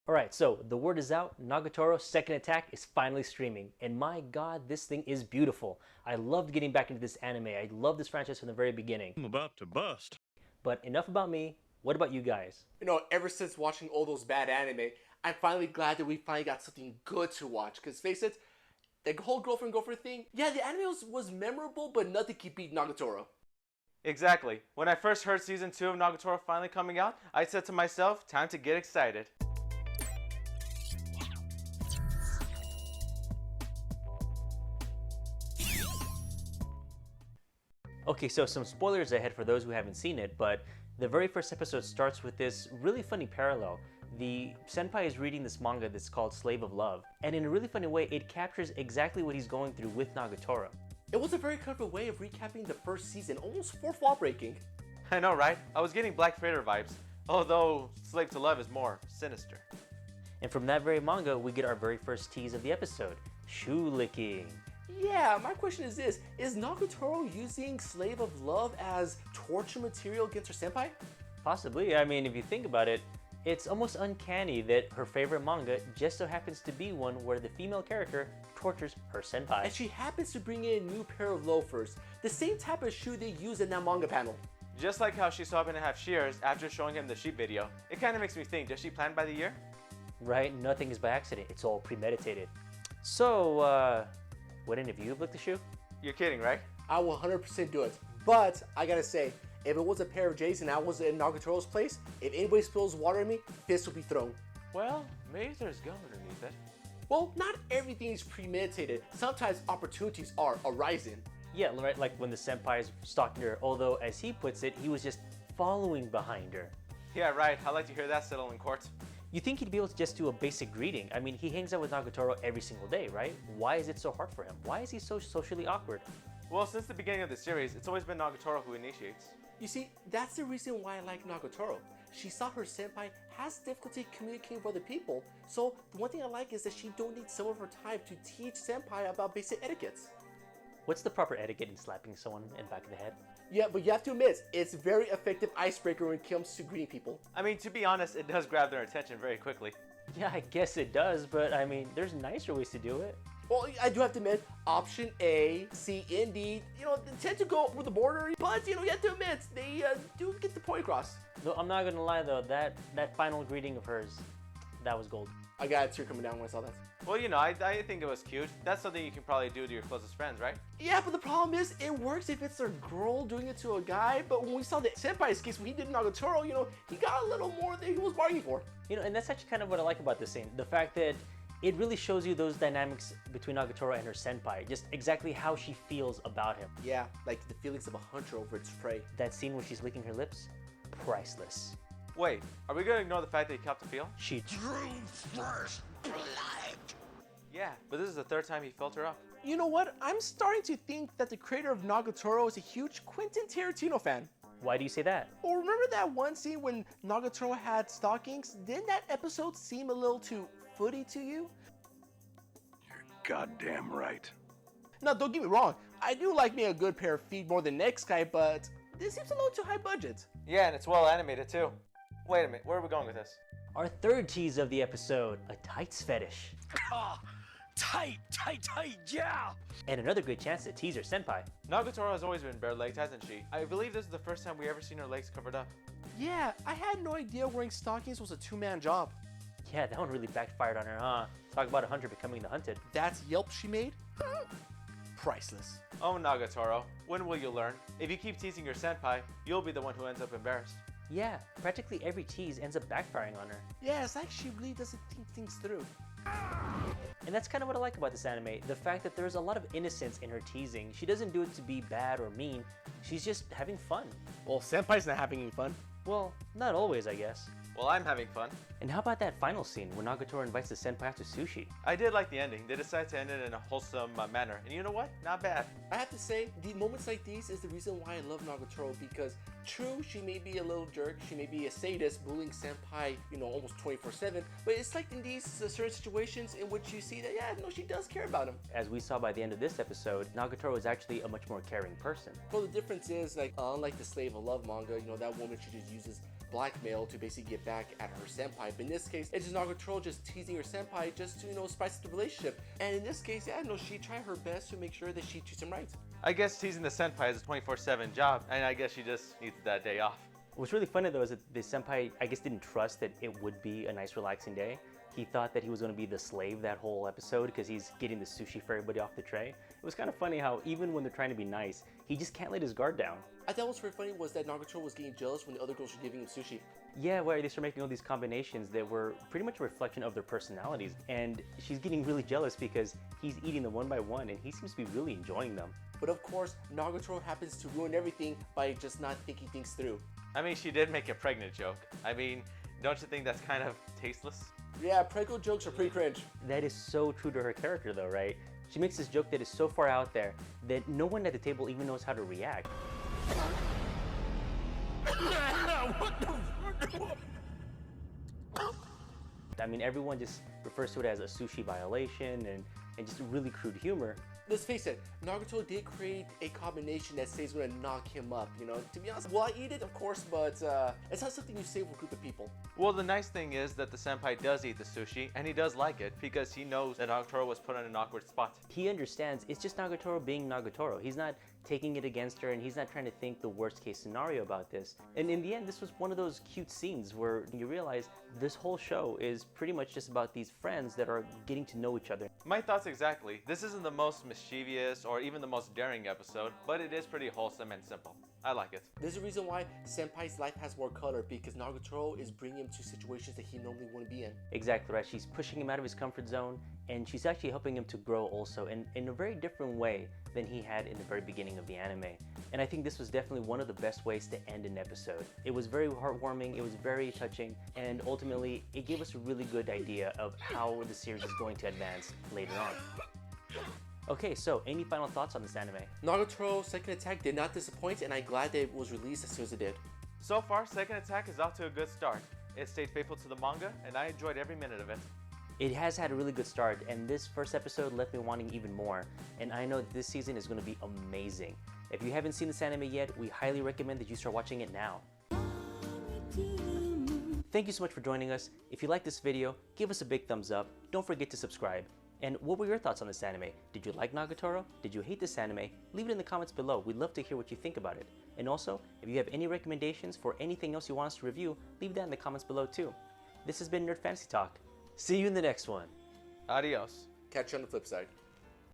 Alright, so the word is out, Nagatoro Second Attack is finally streaming, and my god, this thing is beautiful. I loved getting back into this anime, I loved this franchise from the very beginning. I'm about to bust. But enough about me, what about you guys? Ever since watching all those bad anime, I'm finally glad that we finally got something good to watch. Because face it, the whole girlfriend thing, yeah, the anime was memorable, but nothing can beat Nagatoro. Exactly. When I first heard Season 2 of Nagatoro finally coming out, I said to myself, time to get excited. Okay, so some spoilers ahead for those who haven't seen it, but the very first episode starts with this really funny parallel. The senpai is reading this manga that's called Slave of Love, and in a really funny way, it captures exactly what he's going through with Nagatoro. It was a very clever way of recapping the first season, almost fourth wall breaking. I know, right? I was getting Black Freighter vibes, although Slave to Love is more sinister. And from that very manga, we get our very first tease of the episode, shoe licking. Yeah, my question is this, is Nagatoro using Slave of Love as torture material against her senpai? Possibly. I mean, if you think about it, it's almost uncanny that her favorite manga just so happens to be one where the female character tortures her senpai. And she happens to bring in a new pair of loafers, the same type of shoe they use in that manga panel. Just like how she swapped in half shears after showing him the sheep video, it kind of makes me think, does she plan by the year? Right? Nothing is by accident. It's all premeditated. So, wouldn't any of you have licked the shoe? You're kidding, right? I will 100% do it. But I gotta say, if it was a pair of J's and I was in Nagatoro's place, if anybody spills water on me, fists will be thrown. Well, maybe there's gum underneath it. Well, not everything is premeditated. Sometimes opportunities are arising. Yeah, right, like when the senpai is stalking her, although as he puts it, he was just following behind her. Yeah, right. I'd like to hear that settle in court. You think he'd be able to just do a basic greeting? I mean, he hangs out with Nagatoro every single day, right? Why is it so hard for him? Why is he so socially awkward? Well, since the beginning of the series, it's always been Nagatoro who initiates. You see, that's the reason why I like Nagatoro. She saw her senpai has difficulty communicating with other people, so the one thing I like is that she donates some of her time to teach senpai about basic etiquettes. What's the proper etiquette in slapping someone in the back of the head? Yeah, but you have to admit, it's a very effective icebreaker when it comes to greeting people. I mean, to be honest, it does grab their attention very quickly. Yeah, I guess it does, but I mean, there's nicer ways to do it. Well, I do have to admit, option A, C, and D, they tend to go over the border, but, you have to admit, they do get the point across. No, I'm not gonna lie though, that final greeting of hers, that was gold. I got a tear coming down when I saw that. Well, I think it was cute. That's something you can probably do to your closest friends, right? Yeah, but the problem is, it works if it's a girl doing it to a guy, but when we saw the senpai's case, when he did Nagatoro, he got a little more than he was bargaining for. And that's actually kind of what I like about this scene. The fact that it really shows you those dynamics between Nagatoro and her senpai, just exactly how she feels about him. Yeah, like the feelings of a hunter over its prey. That scene where she's licking her lips, priceless. Wait, are we gonna ignore the fact that he kept the feel? She Drew first blood. Yeah, but this is the third time he felt her up. You know what? I'm starting to think that the creator of Nagatoro is a huge Quentin Tarantino fan. Why do you say that? Well, remember that one scene when Nagatoro had stockings? Didn't that episode seem a little too footy to you? You're goddamn right. Now, don't get me wrong. I do like me a good pair of feet more than next guy, but this seems a little too high budget. Yeah, and it's well animated too. Wait a minute, where are we going with this? Our third tease of the episode, a tights fetish. Tight, yeah! And another good chance to tease her senpai. Nagatoro has always been bare-legged, hasn't she? I believe this is the first time we ever seen her legs covered up. Yeah, I had no idea wearing stockings was a two-man job. Yeah, that one really backfired on her, huh? Talk about a hunter becoming the hunted. That's Yelp she made? Priceless. Oh, Nagatoro, when will you learn? If you keep teasing your senpai, you'll be the one who ends up embarrassed. Yeah, practically every tease ends up backfiring on her. Yeah, it's like she really doesn't think things through. And that's kind of what I like about this anime, the fact that there's a lot of innocence in her teasing. She doesn't do it to be bad or mean, she's just having fun. Well, senpai's not having any fun. Well, not always, I guess. Well, I'm having fun. And how about that final scene where Nagatoro invites the senpai out to sushi? I did like the ending. They decided to end it in a wholesome manner. And you know what? Not bad. I have to say, the moments like these is the reason why I love Nagatoro, because true, she may be a little jerk, she may be a sadist, bullying senpai, almost 24/7, but it's like in these certain situations in which you see that, yeah, no, she does care about him. As we saw by the end of this episode, Nagatoro is actually a much more caring person. Well, the difference is, like, unlike the Slave of Love manga, that woman she just uses blackmail to basically get back at her senpai. But in this case, it's just Nagatoro just teasing her senpai just to, spice up the relationship. And in this case, yeah, no, she tried her best to make sure that she treats him right. I guess teasing the senpai is a 24/7 job, and I guess she just needs that day off. What's really funny though is that the senpai, I guess, didn't trust that it would be a nice relaxing day. He thought that he was going to be the slave that whole episode because he's getting the sushi for everybody off the tray. It was kind of funny how even when they're trying to be nice, he just can't let his guard down. I thought what was very funny was that Nagatoro was getting jealous when the other girls were giving him sushi. Yeah, where they start making all these combinations that were pretty much a reflection of their personalities. And she's getting really jealous because he's eating them one by one and he seems to be really enjoying them. But of course, Nagatoro happens to ruin everything by just not thinking things through. I mean, she did make a pregnant joke. I mean, don't you think that's kind of tasteless? Yeah, preggo jokes are pretty cringe. That is so true to her character though, right? She makes this joke that is so far out there that no one at the table even knows how to react. I mean, everyone just refers to it as a sushi violation and just really crude humor. Let's face it, Nagatoro did create a combination that says gonna knock him up, To be honest, will I eat it? Of course, but it's not something you say with a group of people. Well, the nice thing is that the senpai does eat the sushi, and he does like it because he knows that Nagatoro was put in an awkward spot. He understands it's just Nagatoro being Nagatoro. He's not taking it against her and he's not trying to think the worst case scenario about this. And in the end, this was one of those cute scenes where you realize this whole show is pretty much just about these friends that are getting to know each other. My thoughts exactly. This isn't the most mischievous or even the most daring episode, but it is pretty wholesome and simple. I like it. There's a reason why Senpai's life has more color, because Nagatoro is bringing him to situations that he normally wouldn't be in. Exactly right. She's pushing him out of his comfort zone and she's actually helping him to grow also in a very different way than he had in the very beginning of the anime. And I think this was definitely one of the best ways to end an episode. It was very heartwarming, it was very touching, and ultimately it gave us a really good idea of how the series is going to advance later on. Okay, so any final thoughts on this anime? Nagatoro's second attack did not disappoint, and I'm glad that it was released as soon as it did. So far, Second Attack is off to a good start. It stayed faithful to the manga, and I enjoyed every minute of it. It has had a really good start, and this first episode left me wanting even more, and I know this season is going to be amazing. If you haven't seen this anime yet, we highly recommend that you start watching it now. Thank you so much for joining us. If you like this video, give us a big thumbs up. Don't forget to subscribe. And what were your thoughts on this anime? Did you like Nagatoro? Did you hate this anime? Leave it in the comments below. We'd love to hear what you think about it. And also, if you have any recommendations for anything else you want us to review, leave that in the comments below too. This has been Nerd Fantasy Talk. See you in the next one. Adios. Catch you on the flip side.